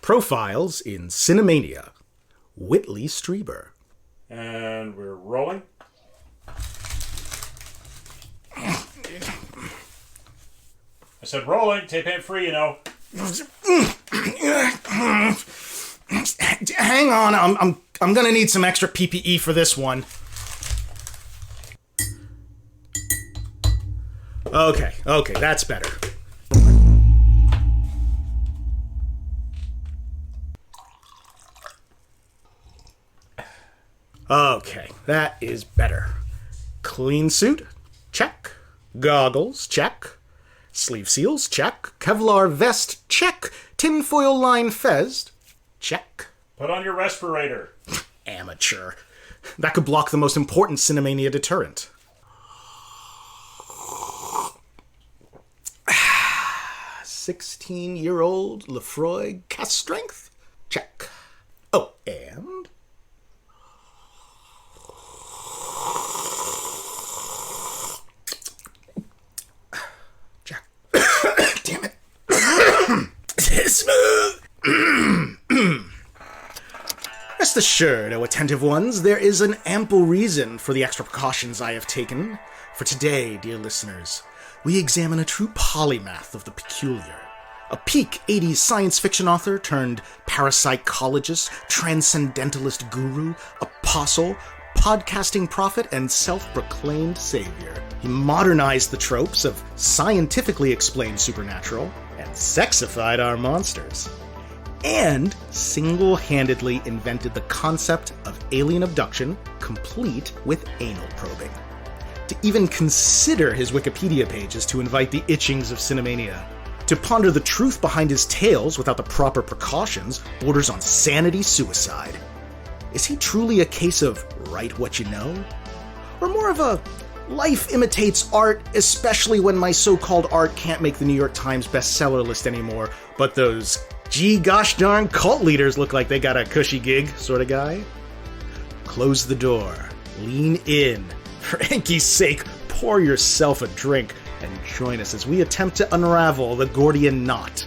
Profiles in Cinemania. Whitley Strieber. And we're rolling. I said rolling, tape ain't free, you know. Hang on, I'm gonna need some extra PPE for this one. Okay, that's better. Okay, that is better. Clean suit? Check. Goggles? Check. Sleeve seals? Check. Kevlar vest? Check. Tinfoil line fez? Check. Put on your respirator. Amateur. That could block the most important Cinemania deterrent. 16-year-old Lefroy cast strength? Check. Oh, and... Check. Damn it. Smooth. Rest assured, O attentive ones, there is an ample reason for the extra precautions I have taken. For today, dear listeners, we examine a true polymath of the peculiar. A peak 80s science fiction author turned parapsychologist, transcendentalist guru, apostle, podcasting prophet, and self-proclaimed savior. He modernized the tropes of scientifically explained supernatural and sexified our monsters. And single-handedly invented the concept of alien abduction, complete with anal probing. To even consider his Wikipedia page is to invite the itchings of Cinemania. To ponder the truth behind his tales without the proper precautions borders on sanity suicide. Is he truly a case of write what you know? Or more of a life imitates art, especially when my so-called art can't make the New York Times bestseller list anymore, but those gee gosh darn cult leaders look like they got a cushy gig sort of guy? Close the door, lean in. For Enki's sake, pour yourself a drink and join us as we attempt to unravel the Gordian knot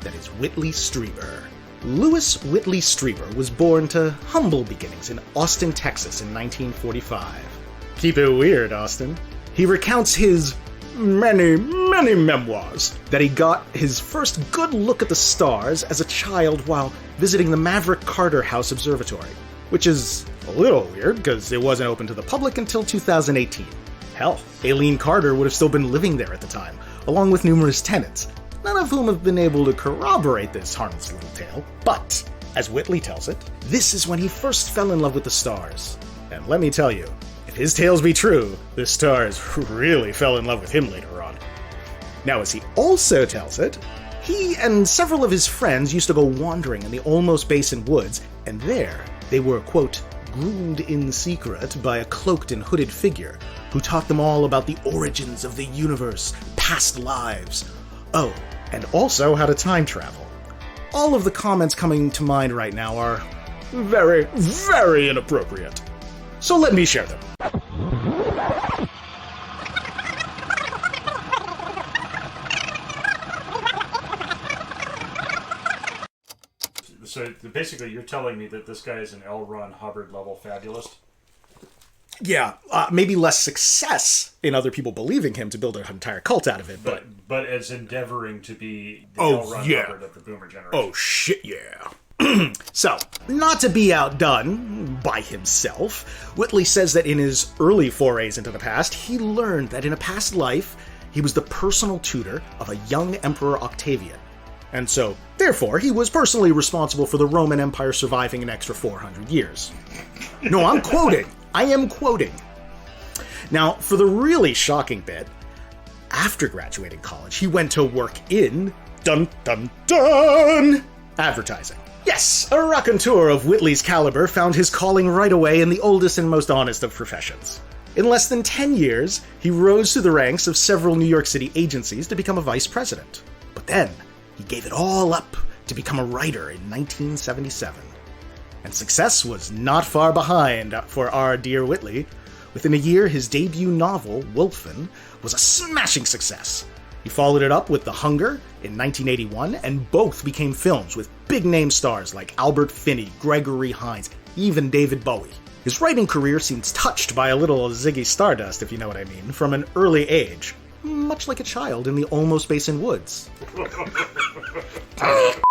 that is Whitley Strieber. Louis Whitley Strieber was born to humble beginnings in Austin, Texas in 1945. Keep it weird, Austin. He recounts his many memoirs that he got his first good look at the stars as a child while visiting the Maverick Carter House Observatory, which is a little weird because it wasn't open to the public until 2018. Hell, Aileen Carter would have still been living there at the time, along with numerous tenants, none of whom have been able to corroborate this harmless little tale. But, as Whitley tells it, this is when he first fell in love with the stars. And let me tell you, if his tales be true, the stars really fell in love with him later on. Now, as he also tells it, he and several of his friends used to go wandering in the Olmos Basin woods, and there they were, quote, groomed in secret by a cloaked and hooded figure who taught them all about the origins of the universe, past lives. Oh, and also how to time travel. All of the comments coming to mind right now are very, very inappropriate. So let me share them. So basically you're telling me that this guy is an L. Ron Hubbard level fabulist? Yeah, maybe less success in other people believing him to build an entire cult out of it, but as endeavoring to be the L. Ron Hubbard of the boomer generation. Oh shit, yeah. So, not to be outdone by himself, Whitley says that in his early forays into the past, he learned that in a past life, he was the personal tutor of a young Emperor Octavian. And so, therefore, he was personally responsible for the Roman Empire surviving an extra 400 years. No, I'm quoting. I am quoting. Now, for the really shocking bit, after graduating college, he went to work in, dun dun dun, advertising. Yes, a raconteur of Whitley's caliber found his calling right away in the oldest and most honest of professions. In less than 10 years, he rose through the ranks of several New York City agencies to become a vice president. But then, he gave it all up to become a writer in 1977. And success was not far behind for our dear Whitley. Within a year, his debut novel, Wolfen, was a smashing success. He followed it up with The Hunger in 1981, and both became films with big-name stars like Albert Finney, Gregory Hines, even David Bowie. His writing career seems touched by a little Ziggy Stardust, if you know what I mean, from an early age, much like a child in the Almost Basin Woods.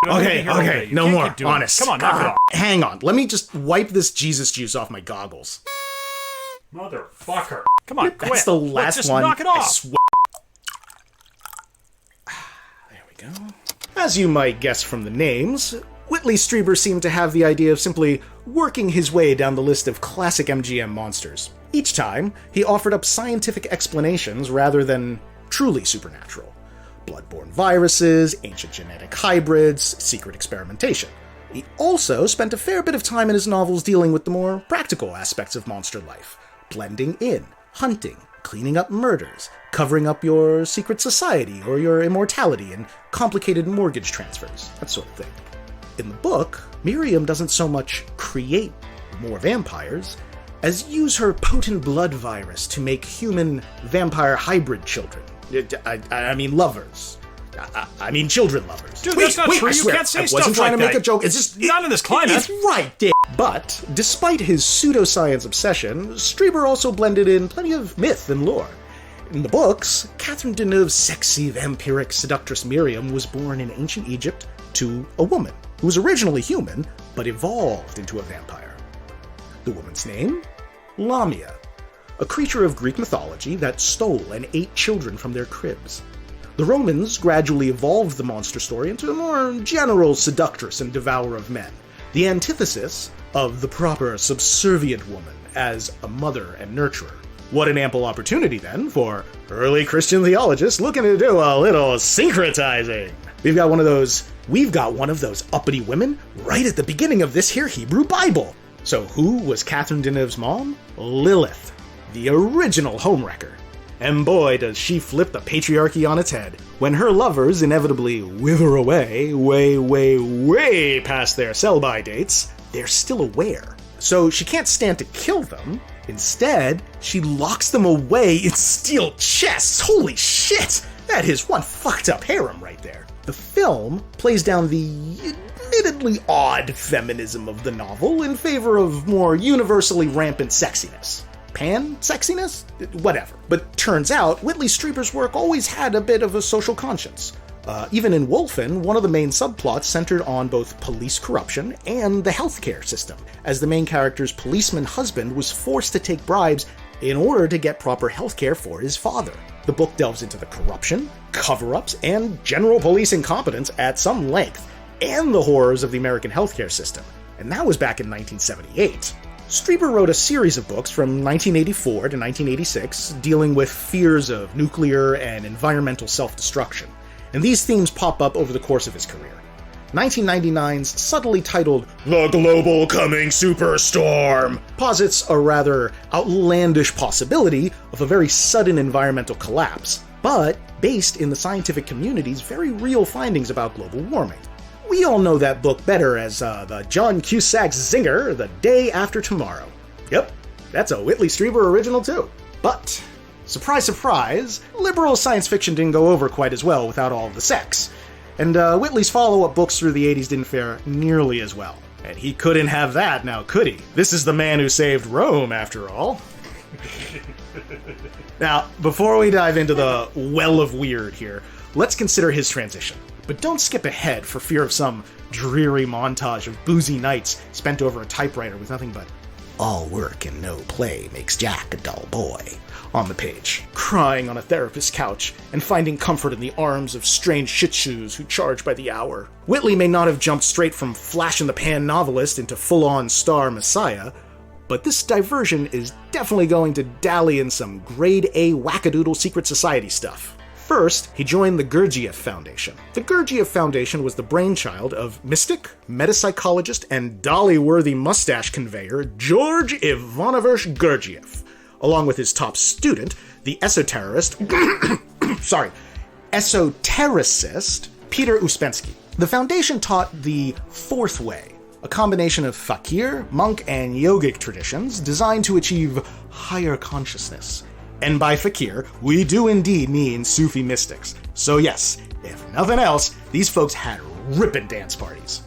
Okay, no more, honest. Come on, knock it off. Hang on, let me just wipe this Jesus juice off my goggles. Motherfucker. Come on, quit. That's the last just one. Knock it off. There we go. As you might guess from the names, Whitley Strieber seemed to have the idea of simply working his way down the list of classic MGM monsters. Each time, he offered up scientific explanations rather than truly supernatural. Bloodborne viruses, ancient genetic hybrids, secret experimentation. He also spent a fair bit of time in his novels dealing with the more practical aspects of monster life. Blending in, hunting, cleaning up murders, covering up your secret society or your immortality and complicated mortgage transfers, that sort of thing. In the book, Miriam doesn't so much create more vampires as use her potent blood virus to make human-vampire hybrid children. I mean lovers. I mean children lovers. Dude, that's not true. You can't say stuff like that. I wasn't trying to make a joke. It's just... Not in this climate. It's right, dick. But, despite his pseudoscience obsession, Strieber also blended in plenty of myth and lore. In the books, Catherine Deneuve's sexy, vampiric seductress Miriam was born in ancient Egypt to a woman who was originally human, but evolved into a vampire. The woman's name? Lamia, a creature of Greek mythology that stole and ate children from their cribs. The Romans gradually evolved the monster story into a more general seductress and devourer of men, the antithesis of the proper subservient woman as a mother and nurturer. What an ample opportunity, then, for early Christian theologists looking to do a little syncretizing. We've got one of those uppity women right at the beginning of this here Hebrew Bible. So who was Catherine Deneuve's mom? Lilith, the original homewrecker. And boy, does she flip the patriarchy on its head. When her lovers inevitably wither away, way past their sell-by dates, they're still aware. So she can't stand to kill them. Instead, she locks them away in steel chests. Holy shit! That is one fucked up harem right there. The film plays down the admittedly odd feminism of the novel in favor of more universally rampant sexiness. Pan-sexiness? Whatever. But turns out, Whitley Strieber's work always had a bit of a social conscience. Even in Wolfen, one of the main subplots centered on both police corruption and the healthcare system, as the main character's policeman husband was forced to take bribes in order to get proper healthcare for his father. The book delves into the corruption, cover-ups, and general police incompetence at some length, and the horrors of the American healthcare system. And that was back in 1978. Strieber wrote a series of books from 1984 to 1986 dealing with fears of nuclear and environmental self-destruction, and these themes pop up over the course of his career. 1999's subtly titled The Global Coming Superstorm posits a rather outlandish possibility of a very sudden environmental collapse, but based in the scientific community's very real findings about global warming. We all know that book better as the John Cusack zinger, The Day After Tomorrow. Yep, that's a Whitley Strieber original too. But, surprise, surprise, liberal science fiction didn't go over quite as well without all of the sex. And Whitley's follow-up books through the 80s didn't fare nearly as well. And he couldn't have that now, could he? This is the man who saved Rome, after all. Now, before we dive into the well of weird here, let's consider his transition. But don't skip ahead for fear of some dreary montage of boozy nights spent over a typewriter with nothing but "all work and no play makes Jack a dull boy" on the page, crying on a therapist's couch and finding comfort in the arms of strange shih tzus who charge by the hour. Whitley may not have jumped straight from flash-in-the-pan novelist into full-on star messiah, but this diversion is definitely going to dally in some grade-A wackadoodle secret society stuff. First, he joined the Gurdjieff Foundation. The Gurdjieff Foundation was the brainchild of mystic, metapsychologist, and dolly-worthy mustache conveyor George Ivanovich Gurdjieff, along with his top student, the esotericist Peter Uspensky. The foundation taught the Fourth Way, a combination of fakir, monk, and yogic traditions designed to achieve higher consciousness. And by fakir, we do indeed mean Sufi mystics. So yes, if nothing else, these folks had rippin' dance parties.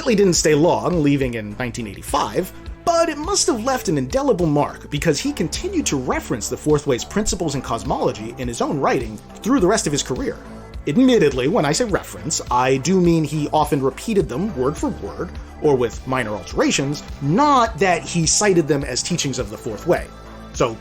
Whitley didn't stay long, leaving in 1985, but it must have left an indelible mark because he continued to reference the Fourth Way's principles and cosmology in his own writing through the rest of his career. Admittedly, when I say reference, I do mean he often repeated them word for word, or with minor alterations, not that he cited them as teachings of the Fourth Way. So,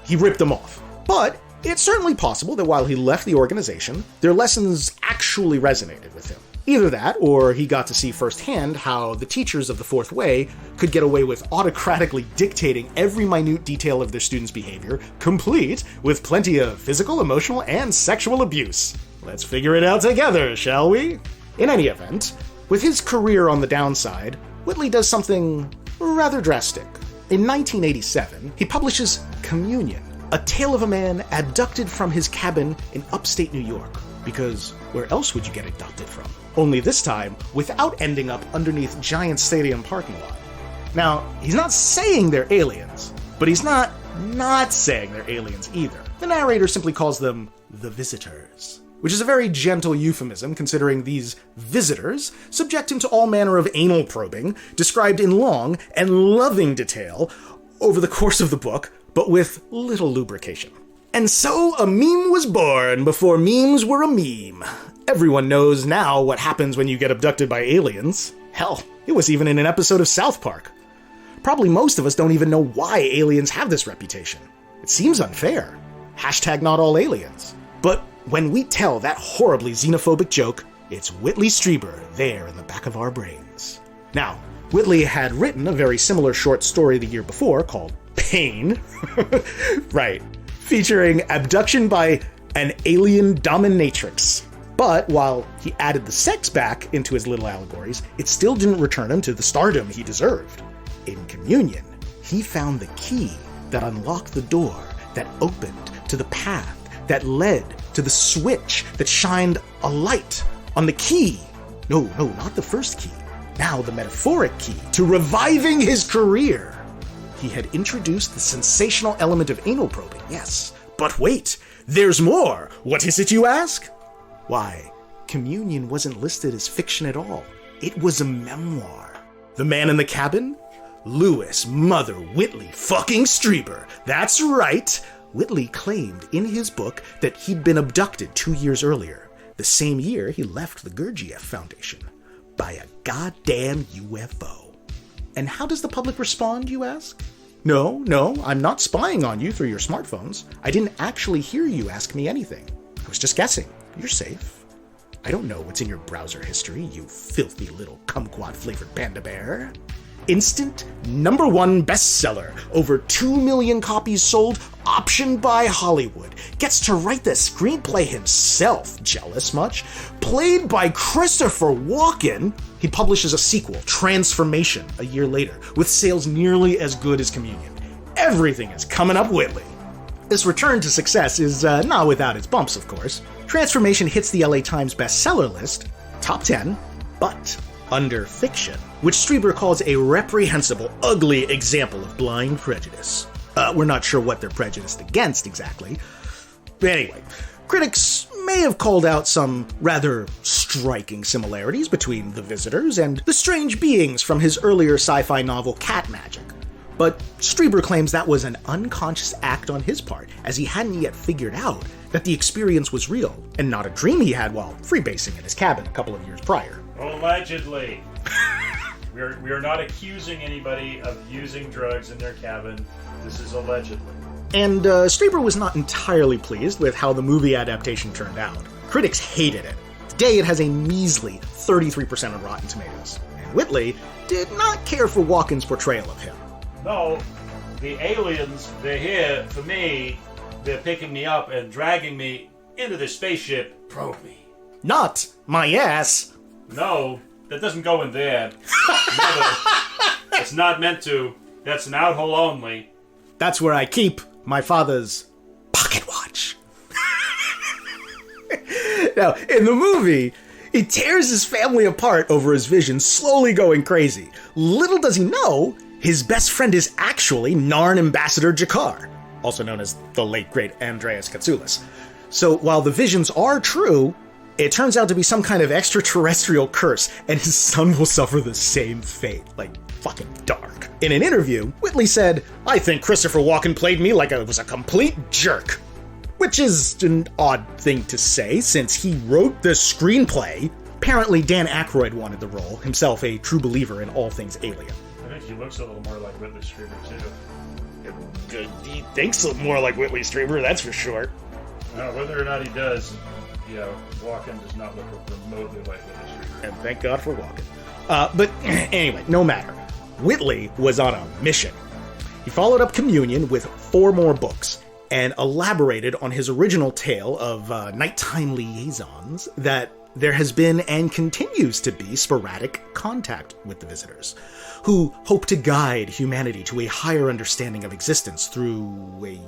he ripped them off. But it's certainly possible that while he left the organization, their lessons actually resonated with him. Either that, or he got to see firsthand how the teachers of the Fourth Way could get away with autocratically dictating every minute detail of their students' behavior, complete with plenty of physical, emotional, and sexual abuse. Let's figure it out together, shall we? In any event, with his career on the downside, Whitley does something rather drastic. In 1987, he publishes Communion, a tale of a man abducted from his cabin in upstate New York. Because where else would you get abducted from? Only this time, without ending up underneath Giant Stadium parking lot. Now, he's not saying they're aliens, but he's not saying they're aliens either. The narrator simply calls them the visitors, which is a very gentle euphemism considering these visitors subject him to all manner of anal probing, described in long and loving detail over the course of the book, but with little lubrication. And so a meme was born before memes were a meme. Everyone knows now what happens when you get abducted by aliens. Hell, it was even in an episode of South Park. Probably most of us don't even know why aliens have this reputation. It seems unfair. Hashtag not all aliens. But when we tell that horribly xenophobic joke, it's Whitley Strieber there in the back of our brains. Now, Whitley had written a very similar short story the year before called Pain. Right. Featuring abduction by an alien dominatrix. But while he added the sex back into his little allegories, it still didn't return him to the stardom he deserved. In Communion, he found the key that unlocked the door that opened to the path that led to the switch that shined a light on the key. No, not the first key. Now the metaphoric key to reviving his career. He had introduced the sensational element of anal probing, yes. But wait, there's more. What is it, you ask? Why, Communion wasn't listed as fiction at all. It was a memoir. The man in the cabin? Louis Mother Whitley fucking Strieber. That's right. Whitley claimed in his book that he'd been abducted 2 years earlier, the same year he left the Gurdjieff Foundation, by a goddamn UFO. And how does the public respond, you ask? No, I'm not spying on you through your smartphones. I didn't actually hear you ask me anything. I was just guessing. You're safe. I don't know what's in your browser history, you filthy little kumquat-flavored panda bear. Instant #1 bestseller, over 2 million copies sold, optioned by Hollywood. Gets to write the screenplay himself, jealous much? Played by Christopher Walken. He publishes a sequel, Transformation, a year later, with sales nearly as good as Communion. Everything is coming up Whitley. This return to success is not without its bumps, of course. Transformation hits the LA Times bestseller list, top 10, but under fiction, which Strieber calls a reprehensible, ugly example of blind prejudice. We're not sure what they're prejudiced against exactly. But anyway, critics may have called out some rather striking similarities between the visitors and the strange beings from his earlier sci-fi novel Cat Magic. But Strieber claims that was an unconscious act on his part, as he hadn't yet figured out that the experience was real, and not a dream he had while freebasing in his cabin a couple of years prior. Allegedly. We are not accusing anybody of using drugs in their cabin. This is allegedly. And Strieber was not entirely pleased with how the movie adaptation turned out. Critics hated it. Today it has a measly 33% on Rotten Tomatoes. And Whitley did not care for Walken's portrayal of him. No, the aliens, they're here for me. They're picking me up and dragging me into the spaceship. Probe me. Not my ass. No, that doesn't go in there. Never. It's not meant to. That's an out-hole only. That's where I keep my father's pocket watch. Now, in the movie, he tears his family apart over his vision, slowly going crazy. Little does he know, his best friend is actually Narn Ambassador Jakar, also known as the late great Andreas Katsoulis. So while the visions are true, It turns out to be some kind of extraterrestrial curse, and his son will suffer the same fate. Like, fucking dark. In an interview, Whitley said, "I think Christopher Walken played me like I was a complete jerk." Which is an odd thing to say, since he wrote the screenplay. Apparently, Dan Aykroyd wanted the role, himself a true believer in all things alien. I think he looks a little more like Whitley Strieber, too. He thinks more like Whitley Strieber, that's for sure. Whether or not he does, Walken does not look remotely like Whitley Strieber. And thank God for Walken. But anyway, no matter. Whitley was on a mission. He followed up Communion with 4 more books, and elaborated on his original tale of nighttime liaisons that there has been and continues to be sporadic contact with the visitors, who hope to guide humanity to a higher understanding of existence through a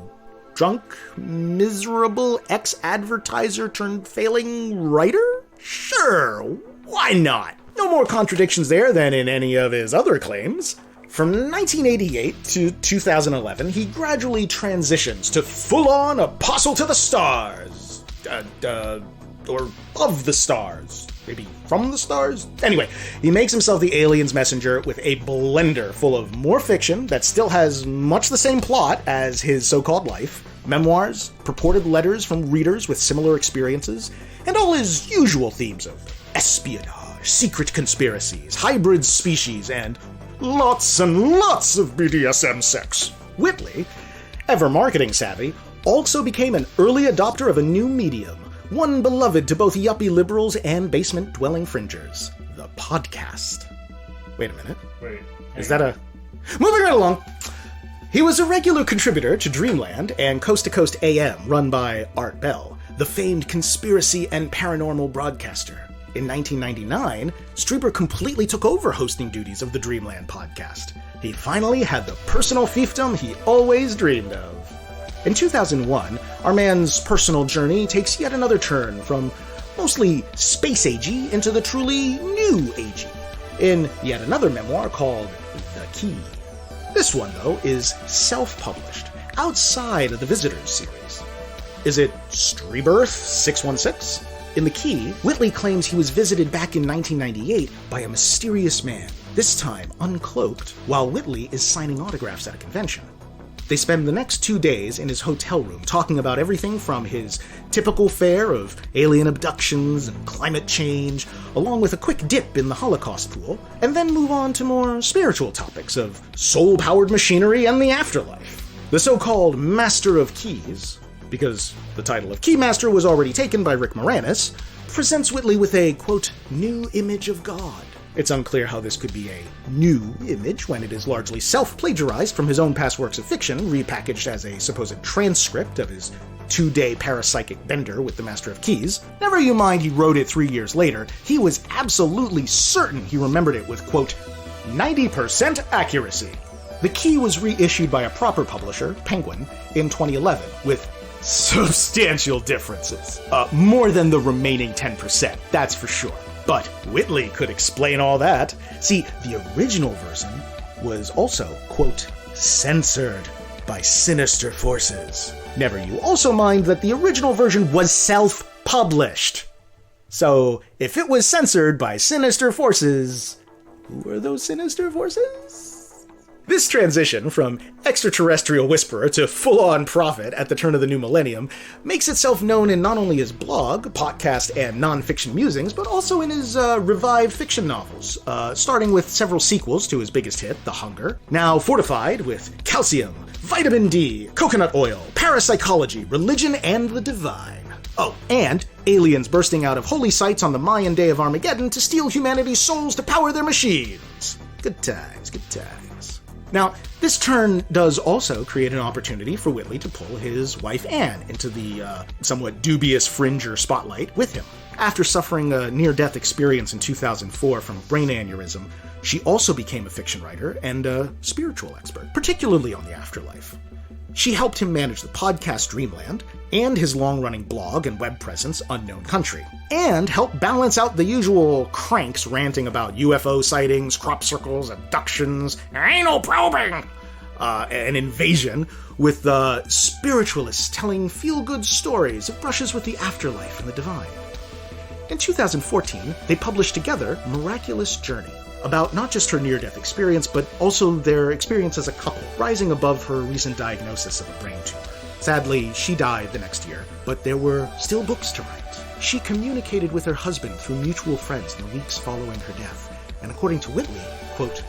drunk, miserable ex-advertiser turned failing writer? Sure, why not? No more contradictions there than in any of his other claims. From 1988 to 2011, he gradually transitions to full-on apostle to the stars. Or of the stars. Maybe from the stars? Anyway, he makes himself the alien's messenger with a blender full of more fiction that still has much the same plot as his so-called life, memoirs, purported letters from readers with similar experiences, and all his usual themes of espionage, secret conspiracies, hybrid species, and lots and lots of BDSM sex. Whitley, ever marketing savvy, also became an early adopter of a new medium, one beloved to both yuppie liberals and basement-dwelling fringers, the podcast. Wait a minute. Is that a... Moving right along. He was a regular contributor to Dreamland and Coast to Coast AM, run by Art Bell, the famed conspiracy and paranormal broadcaster. In 1999, Strieber completely took over hosting duties of the Dreamland podcast. He finally had the personal fiefdom he always dreamed of. In 2001, our man's personal journey takes yet another turn from mostly space-agey into the truly new agey, in yet another memoir called The Key. This one, though, is self-published, outside of the Visitors series. Is it Strieber 616? In The Key, Whitley claims he was visited back in 1998 by a mysterious man, this time uncloaked, while Whitley is signing autographs at a convention. They spend the next 2 days in his hotel room talking about everything from his typical fare of alien abductions and climate change, along with a quick dip in the Holocaust pool, and then move on to more spiritual topics of soul-powered machinery and the afterlife. The so-called Master of Keys, because the title of Keymaster was already taken by Rick Moranis, presents Whitley with a, quote, new image of God. It's unclear how this could be a new image when it is largely self-plagiarized from his own past works of fiction, repackaged as a supposed transcript of his 2-day parapsychic bender with the Master of Keys. Never you mind he wrote it 3 years later, he was absolutely certain he remembered it with, quote, 90% accuracy. The Key was reissued by a proper publisher, Penguin, in 2011, with substantial differences. More than the remaining 10%, that's for sure. But Whitley could explain all that. See, the original version was also, quote, censored by sinister forces. Never you also mind that the original version was self-published. So, if it was censored by sinister forces, who are those sinister forces? This transition from extraterrestrial whisperer to full-on prophet at the turn of the new millennium makes itself known in not only his blog, podcast, and non-fiction musings, but also in his revived fiction novels, starting with several sequels to his biggest hit, The Hunger, now fortified with calcium, vitamin D, coconut oil, parapsychology, religion, and the divine. Oh, and aliens bursting out of holy sites on the Mayan day of Armageddon to steal humanity's souls to power their machines. Good times, good times. Now, this turn does also create an opportunity for Whitley to pull his wife Anne into the somewhat dubious Fringer spotlight with him. After suffering a near-death experience in 2004 from brain aneurysm, she also became a fiction writer and a spiritual expert, particularly on the afterlife. She helped him manage the podcast Dreamland and his long-running blog and web presence Unknown Country, and helped balance out the usual cranks ranting about UFO sightings, crop circles, abductions, anal probing, an invasion, with spiritualists telling feel-good stories of brushes with the afterlife and the divine. In 2014, they published together Miraculous Journey, about not just her near-death experience, but also their experience as a couple, rising above her recent diagnosis of a brain tumor. Sadly, she died the next year, but there were still books to write. She communicated with her husband through mutual friends in the weeks following her death, and according to Whitley, quote,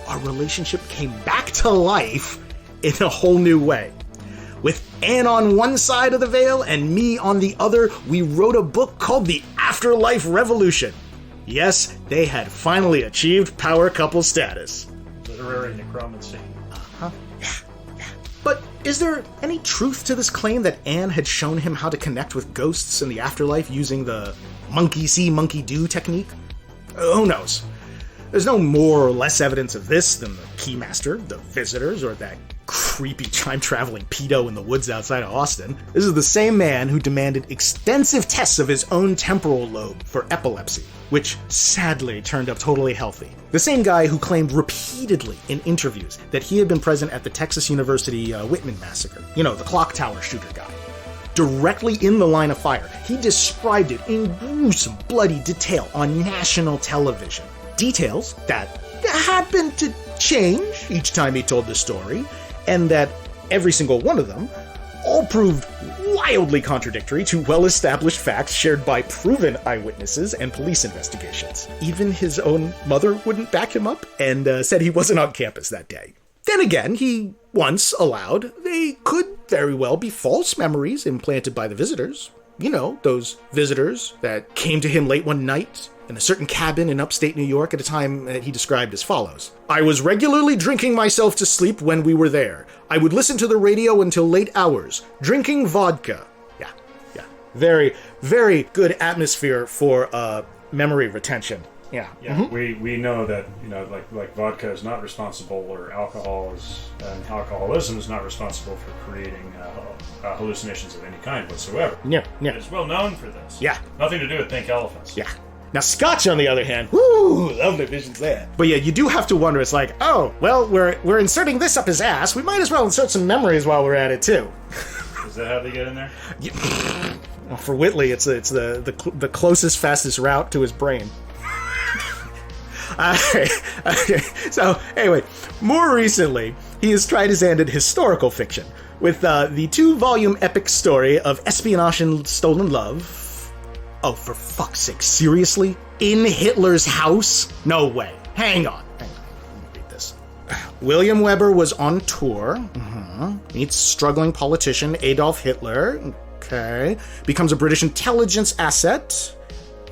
"Our relationship came back to life in a whole new way. With Anne on one side of the veil and me on the other, we wrote a book called The Afterlife Revolution." Yes, they had finally achieved power couple status. Literary necromancy. Yeah. But is there any truth to this claim that Anne had shown him how to connect with ghosts in the afterlife using the monkey see, monkey do technique? Who knows? There's no more or less evidence of this than the Keymaster, the Visitors, or that creepy time-traveling pedo in the woods outside of Austin. This is the same man who demanded extensive tests of his own temporal lobe for epilepsy, which sadly turned up totally healthy. The same guy who claimed repeatedly in interviews that he had been present at the Texas University Whitman massacre. You know, the clock tower shooter guy. Directly in the line of fire, he described it in gruesome, bloody detail on national television. Details that happened to change each time he told the story, and that every single one of them all proved wildly contradictory to well-established facts shared by proven eyewitnesses and police investigations. Even his own mother wouldn't back him up and said he wasn't on campus that day. Then again, he once allowed they could very well be false memories implanted by the visitors. You know, those visitors that came to him late one night in a certain cabin in upstate New York at a time that he described as follows. "I was regularly drinking myself to sleep when we were there. I would listen to the radio until late hours, drinking vodka." Yeah. Very, very good atmosphere for memory retention. Yeah. We know that, like vodka is not responsible, or alcoholism is not responsible for creating hallucinations of any kind whatsoever. Yeah. It's well known for this. Yeah. Nothing to do with pink elephants. Yeah. Now, Scotch, on the other hand, whoo, lovely visions there. But yeah, you do have to wonder, it's like, oh, well, we're inserting this up his ass, we might as well insert some memories while we're at it, too. Is that how they get in there? Yeah. Well, for Whitley, it's the closest, fastest route to his brain. Okay. So, anyway, more recently, he has tried his hand at historical fiction with the 2-volume epic story of espionage and stolen love. Oh, for fuck's sake, seriously? In Hitler's house? No way. Hang on. Let me read this. William Weber was on tour. Meets struggling politician Adolf Hitler. Okay. Becomes a British intelligence asset.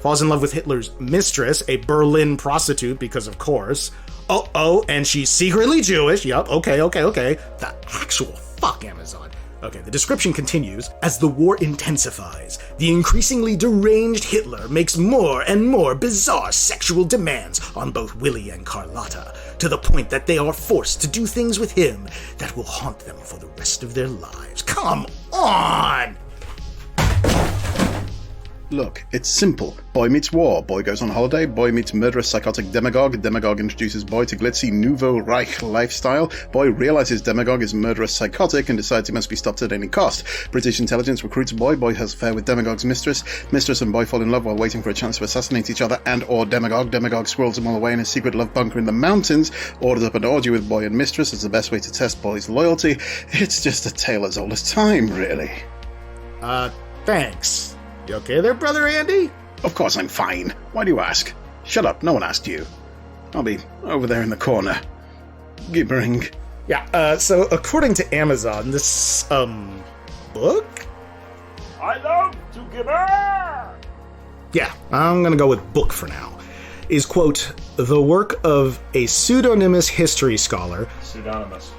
Falls in love with Hitler's mistress, a Berlin prostitute, because of course. Oh, and she's secretly Jewish. Yup, okay. The actual fuck, Amazon. Okay, the description continues. As the war intensifies, the increasingly deranged Hitler makes more and more bizarre sexual demands on both Willie and Carlotta, to the point that they are forced to do things with him that will haunt them for the rest of their lives. Come on! Look, it's simple. Boy meets war, boy goes on holiday, boy meets murderous psychotic demagogue introduces boy to glitzy nouveau Reich lifestyle, boy realizes demagogue is murderous psychotic and decides he must be stopped at any cost. British intelligence recruits boy has affair with demagogue's mistress and boy fall in love while waiting for a chance to assassinate each other and or demagogue squirrels them all away in a secret love bunker in the mountains, orders up an orgy with boy and mistress as the best way to test boy's loyalty. It's just a tale as old as time, really. Thanks. You okay there, Brother Andy? Of course I'm fine. Why do you ask? Shut up, no one asked you. I'll be over there in the corner. Gibbering. Yeah, so according to Amazon, this, book? I love to gibber! Yeah, I'm gonna go with book for now. Is, quote, the work of a pseudonymous history scholar. Pseudonymous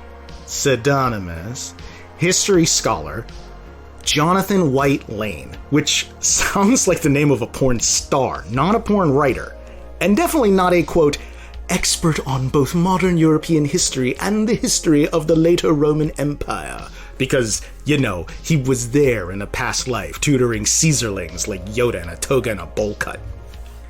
history scholar, Jonathan White Lane, which sounds like the name of a porn star, not a porn writer, and definitely not a, quote, expert on both modern European history and the history of the later Roman Empire, because, you know, he was there in a past life, tutoring Caesarlings like Yoda in a toga and a bowl cut.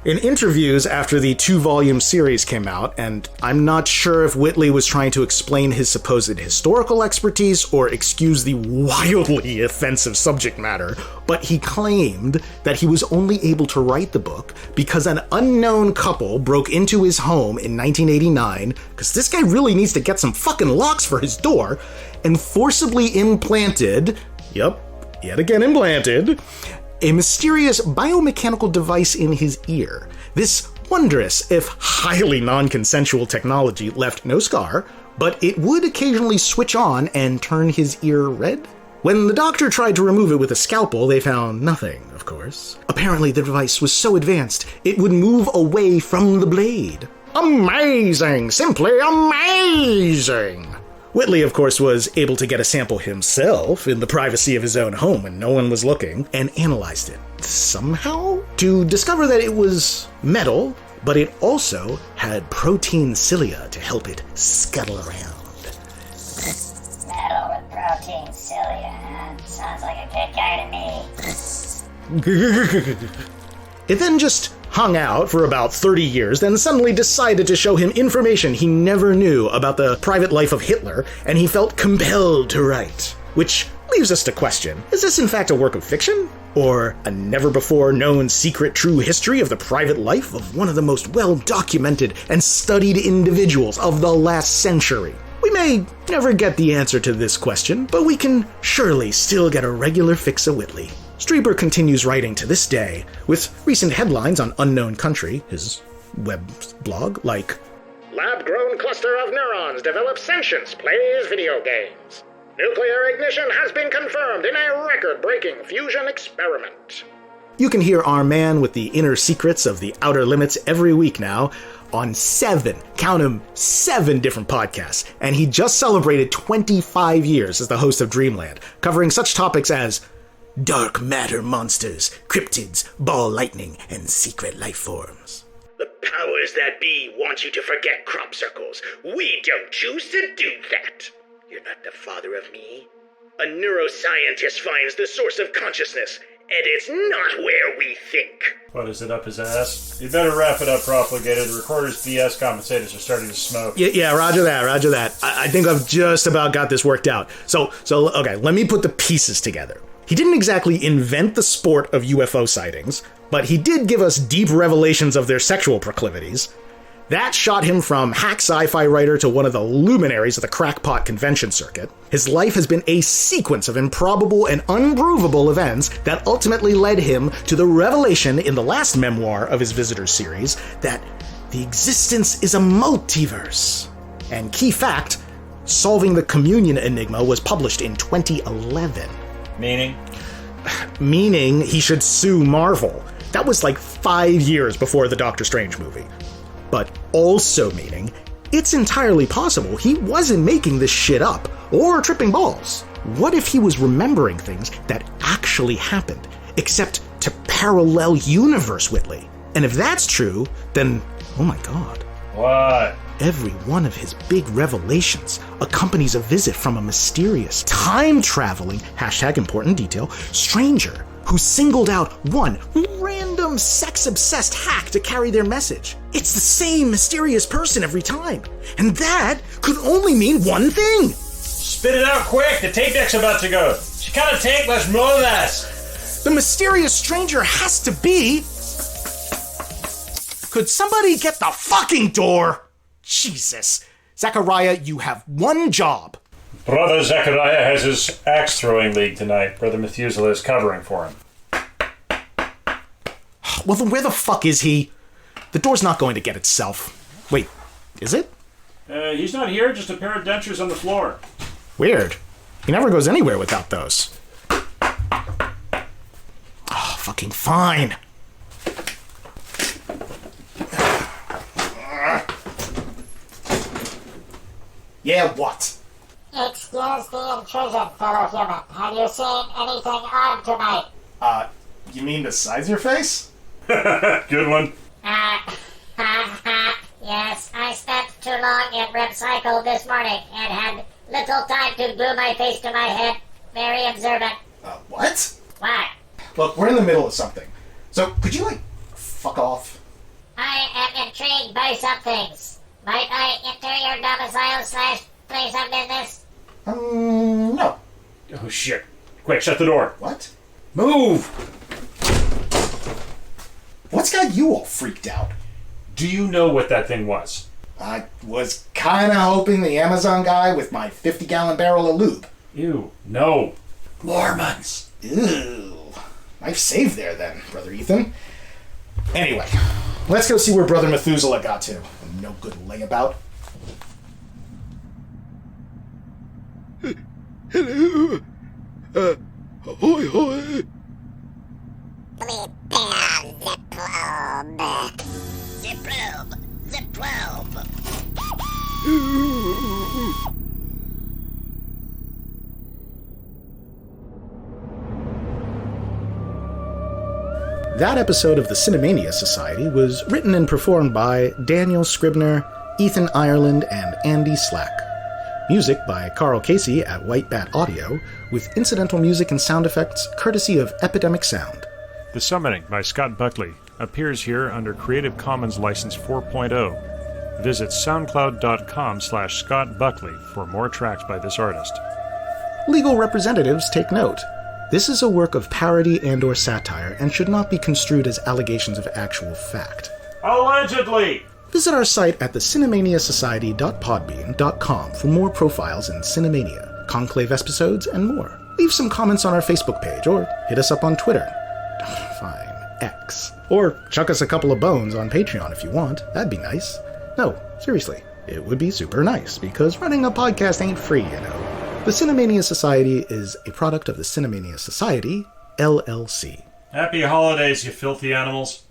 In interviews after the 2-volume series came out, and I'm not sure if Whitley was trying to explain his supposed historical expertise or excuse the wildly offensive subject matter, but he claimed that he was only able to write the book because an unknown couple broke into his home in 1989, because this guy really needs to get some fucking locks for his door, and forcibly implanted, yet again implanted, a mysterious biomechanical device in his ear. This wondrous, if highly non-consensual technology left no scar, but it would occasionally switch on and turn his ear red. When the doctor tried to remove it with a scalpel, they found nothing, of course. Apparently the device was so advanced, it would move away from the blade. Amazing! Simply amazing! Whitley, of course, was able to get a sample himself in the privacy of his own home when no one was looking, and analyzed it somehow to discover that it was metal, but it also had protein cilia to help it scuttle around. Metal with protein cilia, huh? Sounds like a good guy to me. It then just hung out for about 30 years, then suddenly decided to show him information he never knew about the private life of Hitler, and he felt compelled to write. Which leaves us to question, is this in fact a work of fiction? Or a never-before-known secret true history of the private life of one of the most well-documented and studied individuals of the last century? We may never get the answer to this question, but we can surely still get a regular fix of Whitley. Strieber continues writing to this day, with recent headlines on Unknown Country, his web blog, like, "Lab-grown cluster of neurons develops sentience, plays video games. Nuclear ignition has been confirmed in a record-breaking fusion experiment." You can hear our man with the inner secrets of the outer limits every week now on 7 different podcasts, and he just celebrated 25 years as the host of Dreamland, covering such topics as dark matter monsters, cryptids, ball lightning, and secret life forms. The powers that be want you to forget crop circles. We don't choose to do that. You're not the father of me. A neuroscientist finds the source of consciousness, and it's not where we think. What, is it up his ass? You better wrap it up, Profligator. The recorder's BS compensators are starting to smoke. Yeah, roger that. I think I've just about got this worked out. So, okay, let me put the pieces together. He didn't exactly invent the sport of UFO sightings, but he did give us deep revelations of their sexual proclivities. That shot him from hack sci-fi writer to one of the luminaries of the crackpot convention circuit. His life has been a sequence of improbable and unprovable events that ultimately led him to the revelation in the last memoir of his Visitors series that the existence is a multiverse. And key fact, Solving the Communion Enigma was published in 2011. Meaning he should sue Marvel. That was like 5 years before the Doctor Strange movie. But also meaning it's entirely possible he wasn't making this shit up or tripping balls. What if he was remembering things that actually happened, except to parallel universe Whitley? And if that's true, then, oh my god. What? Every one of his big revelations accompanies a visit from a mysterious, time-traveling, #important detail, stranger who singled out one random sex-obsessed hack to carry their message. It's the same mysterious person every time. And that could only mean one thing. Spit it out quick, the tape deck's about to go. She cut a tape, let's roll this. The mysterious stranger has to be... Could somebody get the fucking door? Jesus. Zachariah, you have one job. Brother Zechariah has his axe-throwing league tonight. Brother Methuselah is covering for him. Well, then where the fuck is he? The door's not going to get itself. Wait, is it? He's not here, just a pair of dentures on the floor. Weird. He never goes anywhere without those. Oh, fucking fine. Yeah, what? Excuse the intrusion, fellow human. Have you seen anything odd tonight? You mean besides your face? Good one. Yes, I spent too long in REM cycle this morning and had little time to glue my face to my head. Very observant. What? What? Look, we're in the middle of something. So, could you, fuck off? intrigued by some things. Might I enter your domicile/place of business? No. Oh, shit. Quick, shut the door. What? Move! What's got you all freaked out? Do you know what that thing was? I was kinda hoping the Amazon guy with my 50-gallon barrel of lube. Ew, no. Mormons. Ew. Life saved there then, Brother Ethan. Anyway, let's go see where Brother Methuselah got to. A no good layabout. Hello. Ahoy, hoy. Prepare the probe. The probe. That episode of the Cinemania Society was written and performed by Daniel Scribner, Ethan Ireland, and Andy Slack. Music by Carl Casey at White Bat Audio, with incidental music and sound effects courtesy of Epidemic Sound. The Summoning by Scott Buckley appears here under Creative Commons License 4.0. Visit soundcloud.com/Scott Buckley for more tracks by this artist. Legal representatives take note. This is a work of parody and/or satire and should not be construed as allegations of actual fact. Allegedly! Visit our site at thecinemaniasociety.podbean.com for more profiles in Cinemania, Conclave episodes, and more. Leave some comments on our Facebook page or hit us up on Twitter. Fine, X. Or chuck us a couple of bones on Patreon if you want. That'd be nice. No, seriously, it would be super nice because running a podcast ain't free, you know. The Cinemania Society is a product of the Cinemania Society, LLC. Happy holidays, you filthy animals.